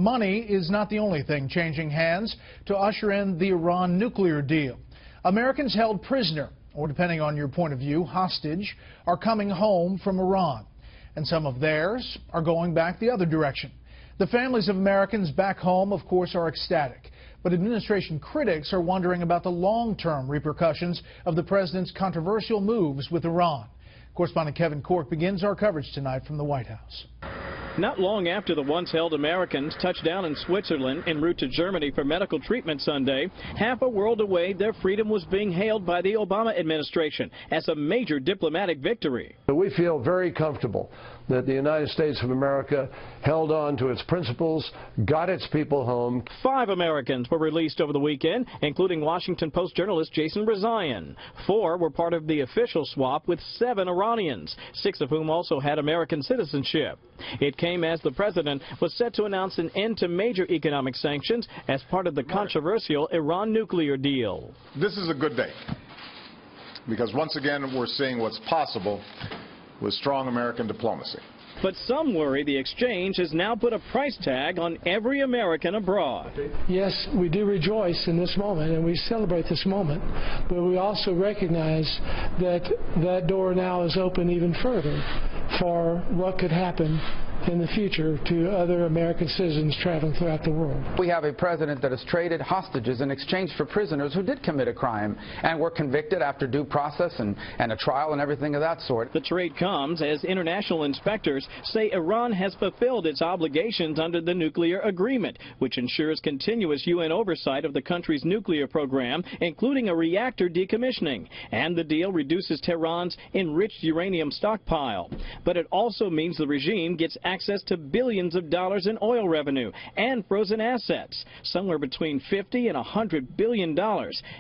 Money is not the only thing changing hands to usher in the Iran nuclear deal. Americans held prisoner, or depending on your point of view, hostage, are coming home from Iran. And some of theirs are going back the other direction. The families of Americans back home, of course, are ecstatic. But administration critics are wondering about the long-term repercussions of the president's controversial moves with Iran. Correspondent Kevin Corke begins our coverage tonight from the White House. Not long after the once-held Americans touched down in Switzerland en route to Germany for medical treatment Sunday, half a world away, their freedom was being hailed by the Obama administration as a major diplomatic victory. We feel very comfortable that the United States of America held on to its principles, got its people home. 5 Americans were released over the weekend, including Washington Post journalist Jason Rezaian. 4 were part of the official swap with 7 Iranians, 6 of whom also had American citizenship. It came as the president was set to announce an end to major economic sanctions as part of the controversial Iran nuclear deal. This is a good day, because once again we're seeing what's possible with strong American diplomacy. But some worry the exchange has now put a price tag on every American abroad. Yes, we do rejoice in this moment and we celebrate this moment, but we also recognize that that door now is open even further for what could happen in the future to other American citizens traveling throughout the world. We have a president that has traded hostages in exchange for prisoners who did commit a crime and were convicted after due process and a trial and everything of that sort. The trade comes as international inspectors say Iran has fulfilled its obligations under the nuclear agreement, which ensures continuous UN oversight of the country's nuclear program, including a reactor decommissioning. And the deal reduces Tehran's enriched uranium stockpile. But it also means the regime gets access to billions of dollars in oil revenue and frozen assets, somewhere between $50 and $100 billion.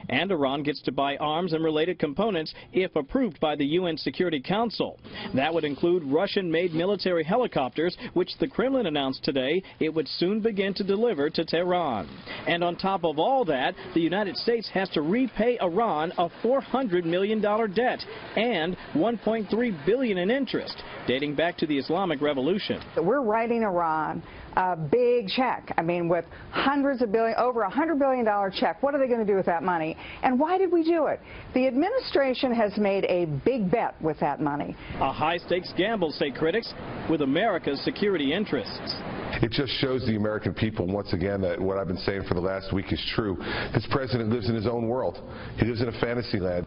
And Iran gets to buy arms and related components if approved by the UN Security Council. That would include Russian-made military helicopters, which the Kremlin announced today it would soon begin to deliver to Tehran. And on top of all that, the United States has to repay Iran a $400 million debt and $1.3 billion in interest, dating back to the Islamic Revolution. We're writing Iran a big check. I mean, with hundreds of billion, over $100 billion check. What are they going to do with that money? And why did we do it? The administration has made a big bet with that money. A high-stakes gamble, say critics, with America's security interests. It just shows the American people, once again, that what I've been saying for the last week is true. This president lives in his own world. He lives in a fantasy land.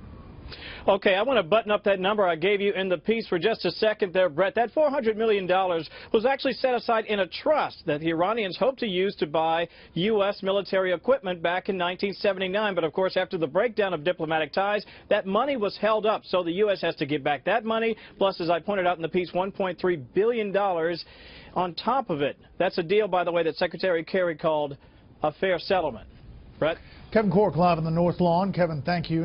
Okay, I want to button up that number I gave you in the piece for just a second there, Brett. That $400 million was actually set aside in a trust that the Iranians hoped to use to buy U.S. military equipment back in 1979. But, of course, after the breakdown of diplomatic ties, that money was held up. So the U.S. has to give back that money, plus, as I pointed out in the piece, $1.3 billion on top of it. That's a deal, by the way, that Secretary Kerry called a fair settlement. Brett? Kevin Corke live on the North Lawn. Kevin, thank you.